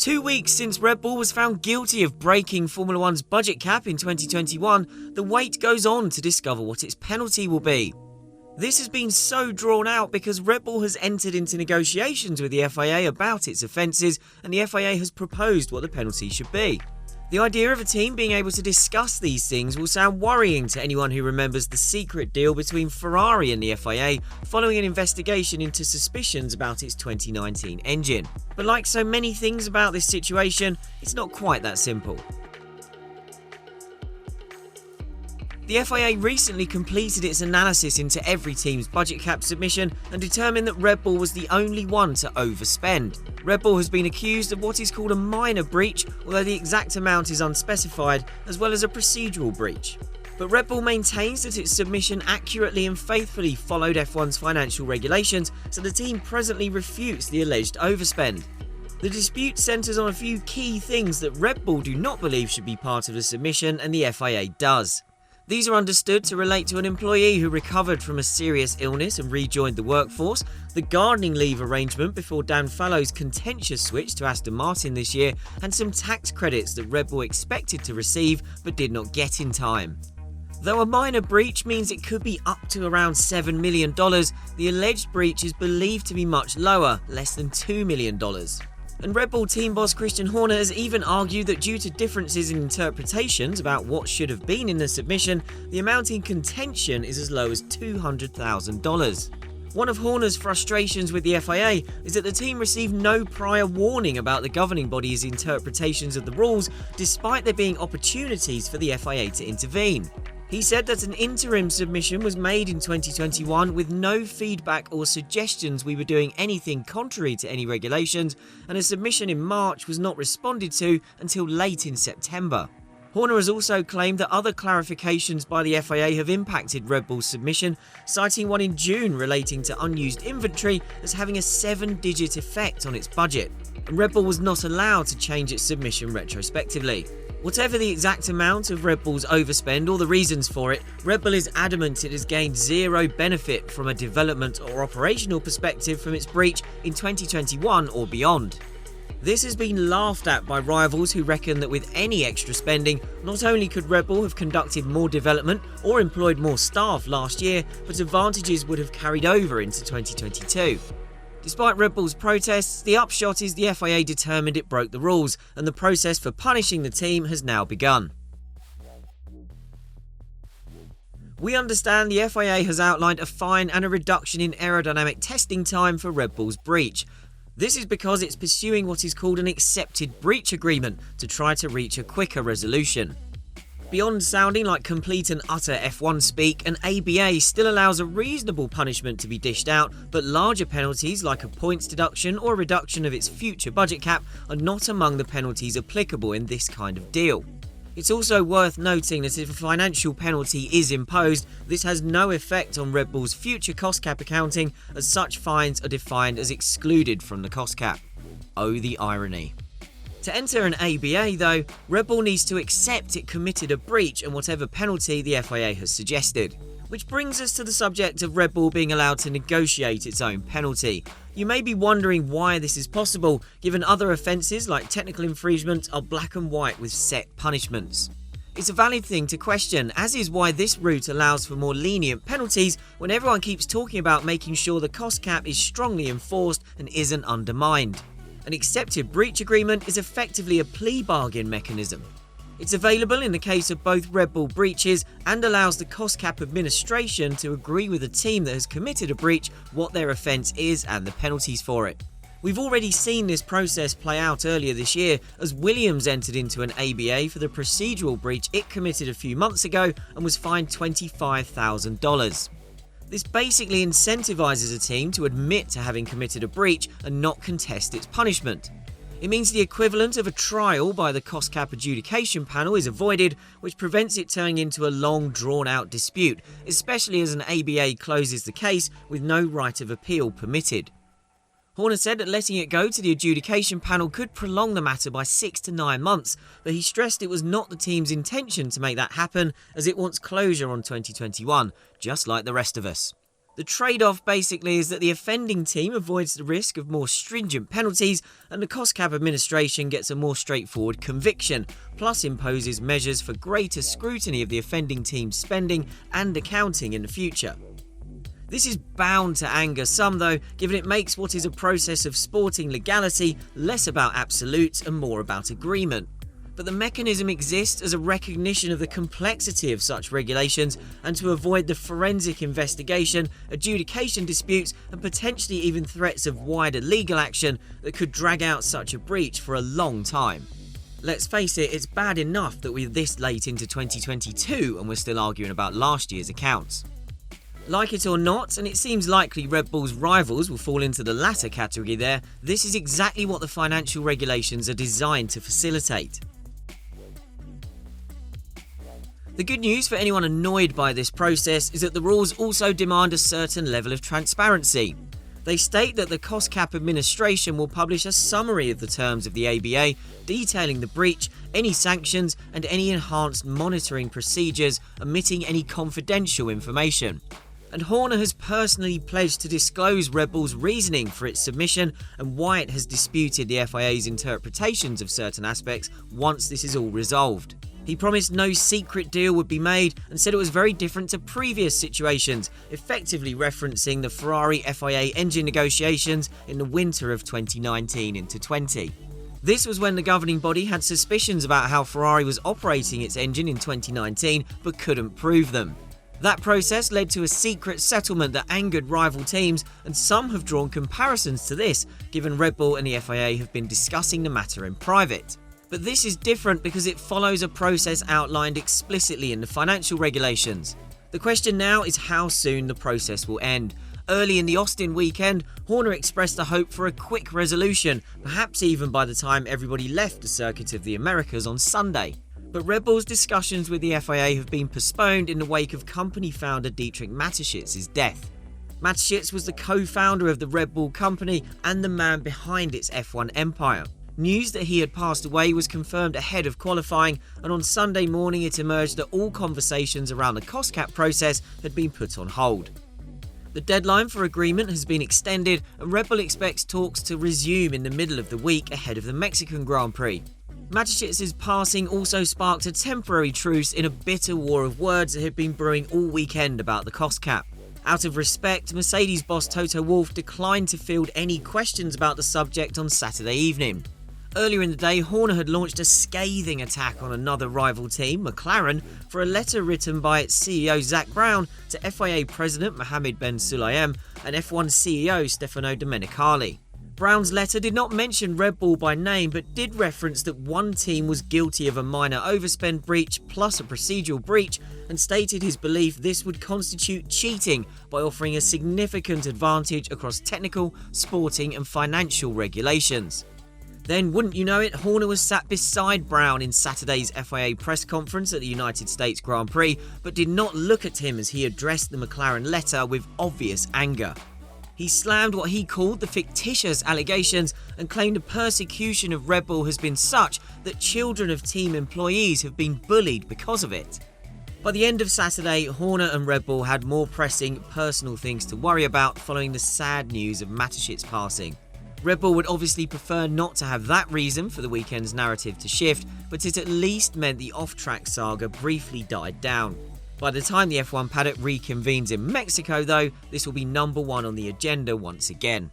2 weeks since Red Bull was found guilty of breaking Formula One's budget cap in 2021, the wait goes on to discover what its penalty will be. This has been so drawn out because Red Bull has entered into negotiations with the FIA about its offences, and the FIA has proposed what the penalty should be. The idea of a team being able to discuss these things will sound worrying to anyone who remembers the secret deal between Ferrari and the FIA following an investigation into suspicions about its 2019 engine. But like so many things about this situation, it's not quite that simple. The FIA recently completed its analysis into every team's budget cap submission and determined that Red Bull was the only one to overspend. Red Bull has been accused of what is called a minor breach, although the exact amount is unspecified, as well as a procedural breach. But Red Bull maintains that its submission accurately and faithfully followed F1's financial regulations, so the team presently refutes the alleged overspend. The dispute centres on a few key things that Red Bull do not believe should be part of the submission and the FIA does. These are understood to relate to an employee who recovered from a serious illness and rejoined the workforce, the gardening leave arrangement before Dan Fallow's contentious switch to Aston Martin this year, and some tax credits that Red Bull expected to receive but did not get in time. Though a minor breach means it could be up to around $7 million, the alleged breach is believed to be much lower, less than $2 million. And Red Bull team boss Christian Horner has even argued that due to differences in interpretations about what should have been in the submission, the amount in contention is as low as $200,000. One of Horner's frustrations with the FIA is that the team received no prior warning about the governing body's interpretations of the rules, despite there being opportunities for the FIA to intervene. He said that an interim submission was made in 2021 with no feedback or suggestions we were doing anything contrary to any regulations, and a submission in March was not responded to until late in September. Horner has also claimed that other clarifications by the FIA have impacted Red Bull's submission, citing one in June relating to unused inventory as having a 7-digit effect on its budget, and Red Bull was not allowed to change its submission retrospectively. Whatever the exact amount of Red Bull's overspend or the reasons for it, Red Bull is adamant it has gained zero benefit from a development or operational perspective from its breach in 2021 or beyond. This has been laughed at by rivals who reckon that with any extra spending, not only could Red Bull have conducted more development or employed more staff last year, but advantages would have carried over into 2022. Despite Red Bull's protests, the upshot is the FIA determined it broke the rules, and the process for punishing the team has now begun. We understand the FIA has outlined a fine and a reduction in aerodynamic testing time for Red Bull's breach. This is because it's pursuing what is called an accepted breach agreement to try to reach a quicker resolution. Beyond sounding like complete and utter F1 speak, an ABA still allows a reasonable punishment to be dished out, but larger penalties like a points deduction or reduction of its future budget cap are not among the penalties applicable in this kind of deal. It's also worth noting that if a financial penalty is imposed, this has no effect on Red Bull's future cost cap accounting, as such fines are defined as excluded from the cost cap. Oh, the irony. To enter an ABA, though, Red Bull needs to accept it committed a breach and whatever penalty the FIA has suggested. Which brings us to the subject of Red Bull being allowed to negotiate its own penalty. You may be wondering why this is possible, given other offences like technical infringement are black and white with set punishments. It's a valid thing to question, as is why this route allows for more lenient penalties when everyone keeps talking about making sure the cost cap is strongly enforced and isn't undermined. An accepted breach agreement is effectively a plea bargain mechanism. It's available in the case of both Red Bull breaches and allows the cost cap administration to agree with a team that has committed a breach what their offence is and the penalties for it. We've already seen this process play out earlier this year as Williams entered into an ABA for the procedural breach it committed a few months ago and was fined $25,000. This basically incentivises a team to admit to having committed a breach and not contest its punishment. It means the equivalent of a trial by the cost cap adjudication panel is avoided, which prevents it turning into a long drawn-out dispute, especially as an ABA closes the case with no right of appeal permitted. Horner said that letting it go to the adjudication panel could prolong the matter by 6 to 9 months, but he stressed it was not the team's intention to make that happen, as it wants closure on 2021, just like the rest of us. The trade-off basically is that the offending team avoids the risk of more stringent penalties and the cost cap administration gets a more straightforward conviction, plus imposes measures for greater scrutiny of the offending team's spending and accounting in the future. This is bound to anger some though, given it makes what is a process of sporting legality less about absolutes and more about agreement. But the mechanism exists as a recognition of the complexity of such regulations and to avoid the forensic investigation, adjudication disputes and potentially even threats of wider legal action that could drag out such a breach for a long time. Let's face it, it's bad enough that we're this late into 2022 and we're still arguing about last year's accounts. Like it or not, and it seems likely Red Bull's rivals will fall into the latter category there, this is exactly what the financial regulations are designed to facilitate. The good news for anyone annoyed by this process is that the rules also demand a certain level of transparency. They state that the cost cap administration will publish a summary of the terms of the ABA, detailing the breach, any sanctions, and any enhanced monitoring procedures, omitting any confidential information. And Horner has personally pledged to disclose Red Bull's reasoning for its submission and why it has disputed the FIA's interpretations of certain aspects once this is all resolved. He promised no secret deal would be made and said it was very different to previous situations, effectively referencing the Ferrari FIA engine negotiations in the winter of 2019 into 20. This was when the governing body had suspicions about how Ferrari was operating its engine in 2019 but couldn't prove them. That process led to a secret settlement that angered rival teams, and some have drawn comparisons to this, given Red Bull and the FIA have been discussing the matter in private. But this is different because it follows a process outlined explicitly in the financial regulations. The question now is how soon the process will end. Early in the Austin weekend, Horner expressed a hope for a quick resolution, perhaps even by the time everybody left the Circuit of the Americas on Sunday. But Red Bull's discussions with the FIA have been postponed in the wake of company founder Dietrich Mateschitz's death. Mateschitz was the co-founder of the Red Bull company and the man behind its F1 empire. News that he had passed away was confirmed ahead of qualifying, and on Sunday morning it emerged that all conversations around the cost cap process had been put on hold. The deadline for agreement has been extended, and Red Bull expects talks to resume in the middle of the week ahead of the Mexican Grand Prix. Mateschitz's passing also sparked a temporary truce in a bitter war of words that had been brewing all weekend about the cost cap. Out of respect, Mercedes boss Toto Wolff declined to field any questions about the subject on Saturday evening. Earlier in the day, Horner had launched a scathing attack on another rival team, McLaren, for a letter written by its CEO Zak Brown to FIA President Mohammed Ben Sulayem and F1 CEO Stefano Domenicali. Brown's letter did not mention Red Bull by name, but did reference that one team was guilty of a minor overspend breach plus a procedural breach, and stated his belief this would constitute cheating by offering a significant advantage across technical, sporting and financial regulations. Then, wouldn't you know it, Horner was sat beside Brown in Saturday's FIA press conference at the United States Grand Prix, but did not look at him as he addressed the McLaren letter with obvious anger. He slammed what he called the fictitious allegations and claimed the persecution of Red Bull has been such that children of team employees have been bullied because of it. By the end of Saturday, Horner and Red Bull had more pressing, personal things to worry about following the sad news of Mateschitz's passing. Red Bull would obviously prefer not to have that reason for the weekend's narrative to shift, but it at least meant the off-track saga briefly died down. By the time the F1 paddock reconvenes in Mexico though, this will be number one on the agenda once again.